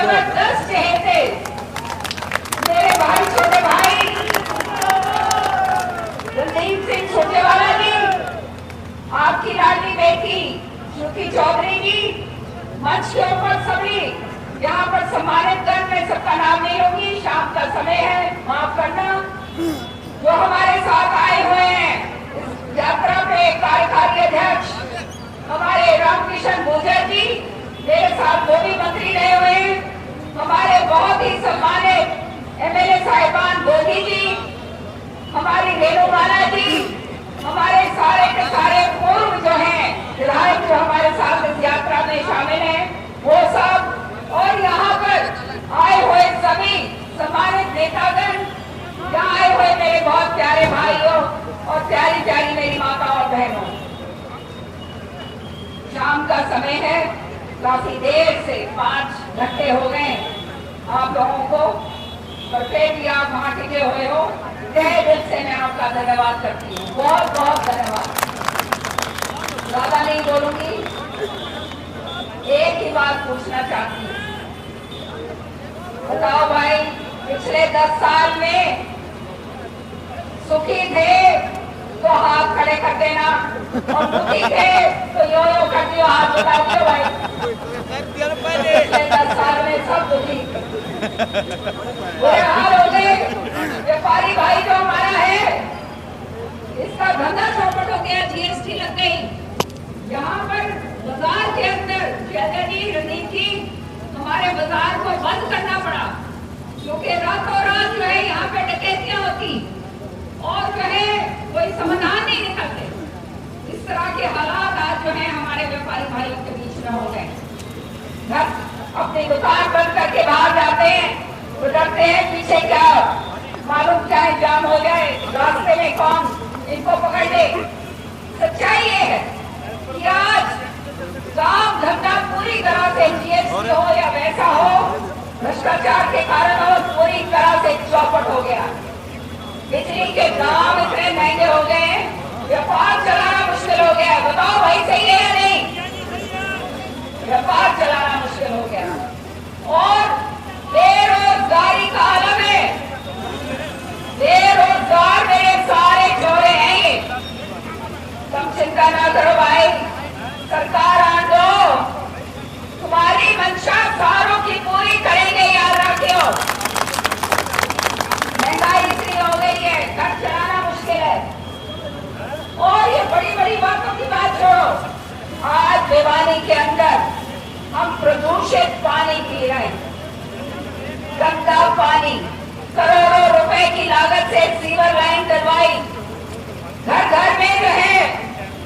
जबरदस्त चहेते मेरे भाई, छोटे भाई रणदीप सिंह सुरजेवाला जी, आपकी लाडली बेटी श्रुति चौधरी जी, मंच के ऊपर सभी यहाँ पर सम्मानित कर, मैं सबका नाम नहीं लूंगी, शाम का समय है, माफ करना। जो हमारे साथ आए हुए हैं इस यात्रा पे कार्यकारी अध्यक्ष हमारे रामकिशन गुर्जर जी, मेरे साथ वो भी मंत्री रहे हुए हैं, हमारे बहुत ही सम्मानित एमएलए साहिबान गोगी जी, हमारी रेणु माला जी, हमारे सारे के सारे पूर्व जो हैं विधायक जो हमारे साथ इस यात्रा में शामिल हैं वो सब, और यहाँ पर आए हुए सभी सम्मानित नेतागण, यहाँ आए हुए मेरे बहुत प्यारे भाइयों और प्यारी प्यारी मेरी माता और बहनों, शाम का समय है, काफी देर से 5 घंटे हो गए आप लोगों को, पर फिर भी आप वहां टिके हुए हो, तहे दिल से मैं आपका धन्यवाद करती हूँ, बहुत बहुत धन्यवाद। ज्यादा नहीं बोलूंगी, एक ही बात पूछना चाहती हूँ, बताओ भाई, पिछले 10 साल में सुखी थे तो हाथ खड़े कर देना, और दुखी थे तो यो कर दियो, हाथ बता दियो भाई। पिछले 10 साल में सब दुखी, बुरे हाल हो गए। व्यापारी भाई जो हमारा है, इसका धंधा चौपट हो गया, जीएसटी लग गई। यहाँ पर बाजार के अंदर जी रणनीति की हमारे बाजार को बंद करना पड़ा, क्योंकि रातों रात जो है यहाँ पे डकैतियां होती और जो है कोई समाधान नहीं निकलते। इस तरह के हालात आज जो है हमारे व्यापारी भाइयों के बीच में हो गए। घर अपनी दुकान बंद करके बाहर जाते हैं तो डरते हैं पीछे क्या मालूम चाहे जाम हो जाए, रास्ते में कौन इनको पकड़ ले। सच्चाई ये है कि आज काम धंधा पूरी तरह से जीएसटी हो या वैसा हो, भ्रष्टाचार के कारण हो, पूरी तरह से चौपट हो गया। बिजली के दाम इतने महंगे हो गए, व्यापार चलाना मुश्किल हो गया। बताओ भाई, सही है या नहीं? व्यापार चलाना मुश्किल हो गया। और बेरोजगारी का आलम है, बेरोजगार मेरे सारे जोड़े हैं ये। तुम चिंता ना करो भाई, सरकार आने दो, तुम्हारी मंशा सारों की पूरी करेंगे, याद रखियो। महंगाई इतनी हो गई है, घर चलाना मुश्किल है। और ये बड़ी बड़ी बातों की बात छोड़ो, आज भिवानी के अंदर हम प्रदूषित पानी पी रहे हैं, गंदा पानी, करोड़ों रुपए की लागत से सीवर लाइन डलवाई, घर घर में जो है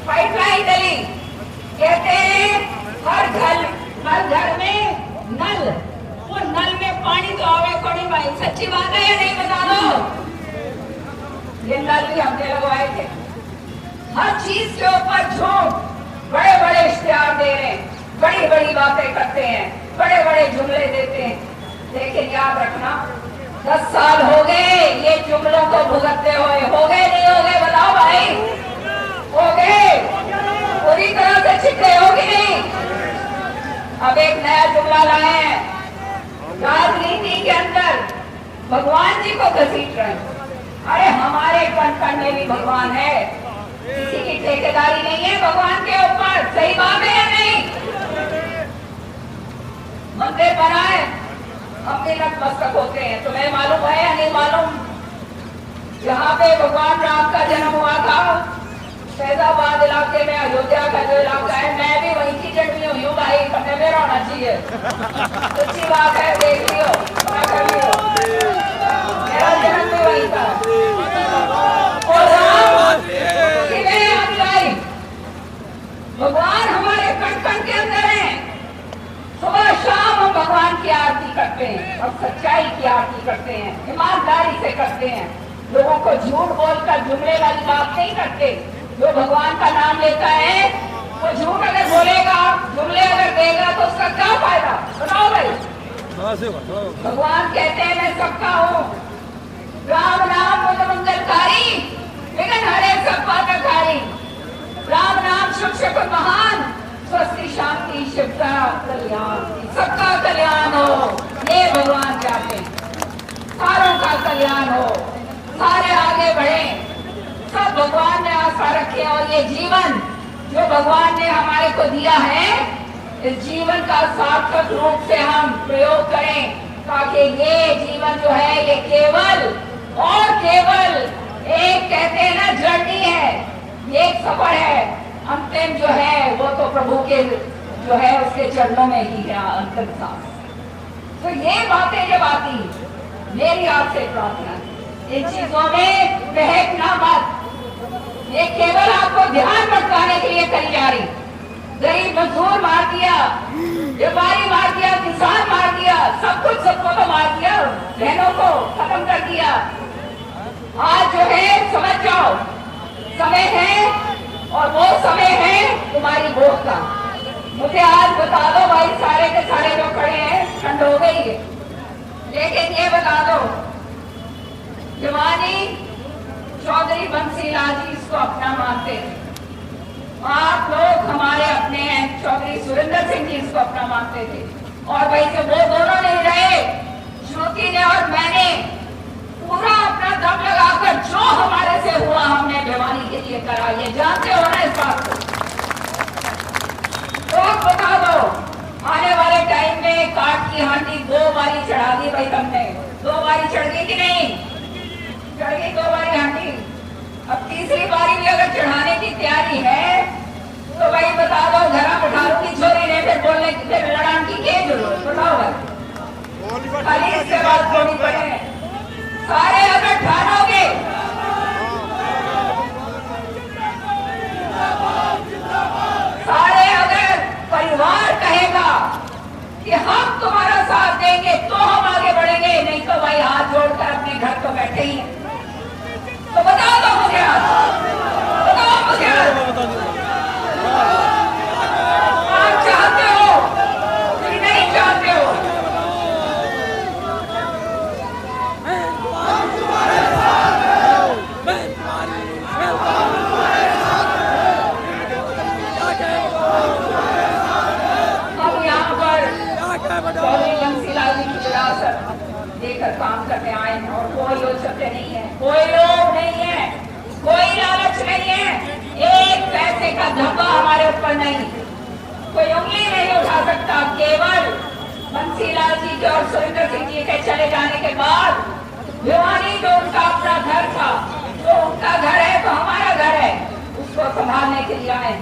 पाइपलाइन डली, कहते हैं हर घर में नल, वो नल में पानी तो आवे कोड़ी भाई, सच्ची बात है या नहीं बता दो? ये नल भी हमने लगवाए थे। हर चीज के ऊपर झूठ, बड़े बड़े इश्तिहार दे रहे हैं, बड़ी बड़ी बातें करते हैं, बड़े बड़े जुमले देते हैं, लेकिन याद रखना 10 साल हो गए ये जुमलों को भुगतते हुए। हो गए नहीं हो गए बताओ भाई? हो गए, पूरी तरह से छिपे हो कि नहीं? अब एक नया जुमला लाए हैं, राजनीति के अंदर भगवान जी को घसीट रहे हैं। अरे हमारे कण में भी भगवान है, किसी की ठेकेदारी नहीं है भगवान के ऊपर। सही बात है या नहीं? मंदिर बनाए, अपने नतमस्तक होते हैं, तुम्हें मालूम है या नहीं मालूम? जहाँ पे भगवान राम का जन्म हुआ था, फैजाबाद इलाके में, अयोध्या का जो इलाका है, मैं भी वहीं की जन्मी हुई हूँ भाई, पता मेरा होना चाहिए। सच्ची बात है, देख लियो, मेरा जन्म भी वहीं था। और राम भगवान हमारे कण के अंदर है। सुबह शाम हम भगवान की आरती करते हैं और सच्चाई की आरती करते हैं, ईमानदारी से करते हैं, लोगों को झूठ बोलकर जुमले वाली बात नहीं करते। जो भगवान का नाम लेता है वो झूठ अगर बोलेगा, जुमले अगर देगा तो उसका क्या फायदा? बताओ भाई। भगवान कहते हैं मैं सबका हूँ, राम नाम मुझ मंगलकारी, लेकिन हरे सब पातकारी। राम नाम शुभ शुभ महान, स्वस्ति शांति शिवता कल्याण, सबका कल्याण हो। कल्याण हो, सारे आगे बढ़े, सब भगवान ने आशा रखी और ये जीवन जो भगवान ने हमारे को दिया है, इस जीवन का सार्थक रूप से हम प्रयोग करें, ताकि ये जीवन जो है ये केवल और केवल एक कहते हैं ना जर्नी है, ये एक सफर है, अंतिम जो है वो तो प्रभु के जो है उसके चरणों में ही है अंतिम सांस। तो ये बातें जब आती, मेरी आपसे प्रार्थना, इन चीजों में बहकना मत, ये केवल आपको ध्यान भटकाने के लिए करी जा रही। गरीब मजदूर मार दिया, व्यापारी मार दिया, किसान मार दिया, सब कुछ सबको तो मार दिया, बहनों को खत्म कर दिया। आज जो है समझ जाओ, समय है और वो समय है तुम्हारी वोट का। मुझे आज बता दो भाई, सारे के सारे जो खड़े हैं ठंड हो गई है, लेकिन ये बता दो, भिवानी चौधरी बंसीलाल जी इसको अपना मानते थे, आप लोग हमारे अपने हैं, चौधरी सुरेंद्र सिंह जी इसको अपना मानते थे, और भाई से वो दोनों नहीं रहे, श्रुति ने और मैंने पूरा अपना दम लगाकर जो हमारे से हुआ हमने भिवानी के लिए करा, ये जानते हो ना इस बात को। तो बता दो, आने वाले टाइम में काट की हांडी 2 बारी चढ़ा दी भाई, तुमने 2 बारी चढ़ गई कि नहीं? चढ़ गई 2 बारी हांडी, अब तीसरी बारी भी अगर चढ़ाने की तैयारी है तो भाई बता दो, घरा बिठारू की छोरी ने फिर बोलने की, फिर लड़ान की क्या जरूरत, बताओ भाई, खाली इसके बाद थोड़ी पड़े सारे अगर ठानोगे, सारे अगर परिवार कहेगा कि हम तुम्हारा साथ देंगे तो हम आगे बढ़ेंगे, नहीं तो भाई हाथ जोड़कर अपने घर तो बैठे ही। तो बताओ तो मुझे, बताओ मुझे, आप चाहते हो कि नहीं चाहते हो? हम यहाँ पर चौधरी बंसीलाल जी की विरासत देकर काम करने आए हैं और कोई योजना नहीं है, कोई लोग नहीं है, कोई लालच नहीं है, एक पैसे का धब्बा हमारे ऊपर नहीं, कोई उंगली नहीं उठा सकता। केवल बंसीलाल जी के और सुरेंद्र सिंह जी के चले जाने के बाद भिवानी जो उनका अपना घर था, जो उनका घर है तो हमारा घर है, उसको संभालने के लिए आए।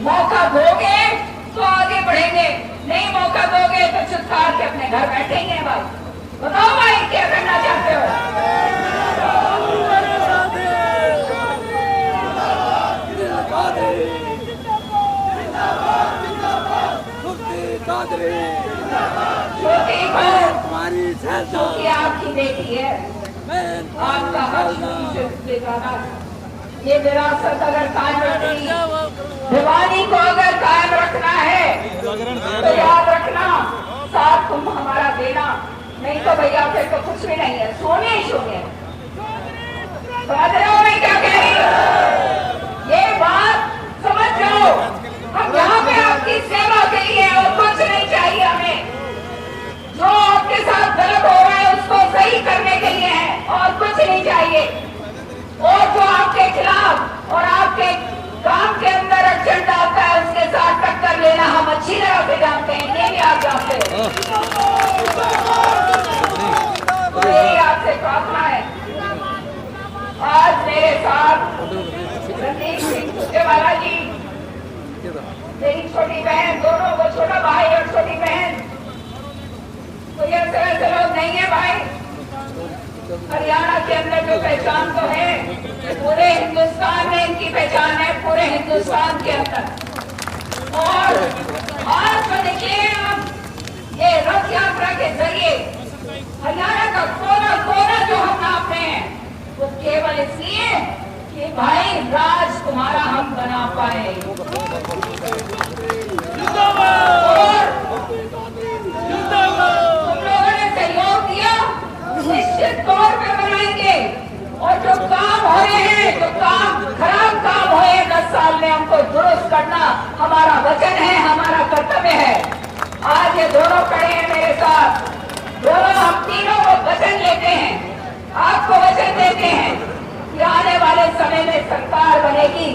मौका दोगे तो आगे बढ़ेंगे, नहीं मौका दोगे तो चुपचाप के अपने घर बैठेंगे। भाई बताओ भाई क्या करना चाहते हो? छोटी आपकी बेटी है, आपका हर ये विरासत अगर कायम रखनी, भिवानी को अगर कायम रखना है तो याद रखना, साथ तुम हमारा देना, नहीं तो भैया फिर तो कुछ भी नहीं है, सोने ही सोने। समझ रहे हो मैं क्या कह रही हूँ? ये बात समझ जाओ, हम यहाँ पे आपकी सेवा के लिए और कुछ नहीं चाहिए हमें। जो आपके साथ गलत हो रहा है उसको सही करने के लिए है और कुछ नहीं चाहिए। और जो आपके खिलाफ और आपके काम के अंदर अड़चन डालता है उसके साथ टक्कर लेना हम अच्छी तरह से जानते हैं, ये भी आप जानते हैं। तो यही आपसे प्रार्थना है, आज मेरे साथ रणदीप सिंह सुरजेवाला जी, मेरी छोटी बहन, दोनों को छोटा भाई और छोटी बहन, तो ये ऐसे लोग नहीं है भाई। हरियाणा के अंदर जो पहचान तो है, पूरे हिंदुस्तान में इनकी पहचान है, पूरे हिंदुस्तान के अंदर। और आज तो देखिए आप ये रथ यात्रा के जरिए हरियाणा का कोना कोना जो हम नापते हैं, वो केवल इसलिए कि भाई राज तुम्हारा हम बना पाए। तुम लोगों ने सहयोग दिया, निश्चित तौर पे बनाएंगे। और जो काम हो रहे हैं, जो काम खराब काम हुए 10 साल में, हमको दुरुस्त करना हमारा वचन है, हमारा कर्तव्य है। आज ये दोनों खड़े हैं मेरे साथ, आपको वचन देते हैं कि आने वाले समय में सरकार बनेगी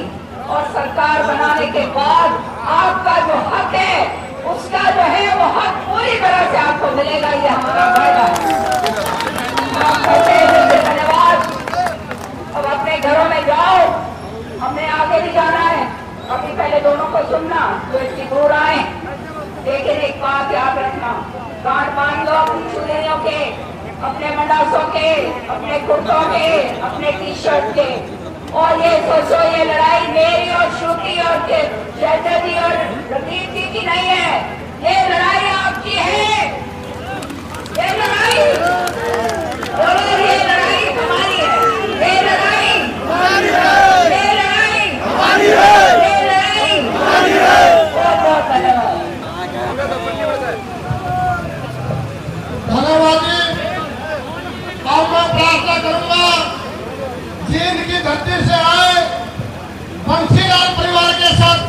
और सरकार बनाने के बाद आपका जो हक है उसका जो है वो हक पूरी तरह से आपको मिलेगा। ये हमारा वायदा है। धन्यवाद। अब अपने घरों में जाओ, हमने आगे भी जाना है। अभी पहले दोनों को सुनना जो इसकी दूर आए, लेकिन एक बात याद रखना, गांठ बांध लो अपनी चुनरियों के, अपने मंडासों के, अपने कुर्तों के, अपने टी शर्ट के, और ये सोचो ये लड़ाई मेरी और श्रुति और शैलजा जी और रदीप जी की नहीं है, ये लड़ाई आपकी है। ये लड़ाई हमारी है। ये लड़ाई हमारी है। ये लड़ाई हमारी है। ये लड़ाई हमारी है। बहुत बहुत धन्यवाद। धन्यवाद जी। अब मैं प्रार्थना करूंगा जींद की धरती से आए बंसीलाल परिवार के साथ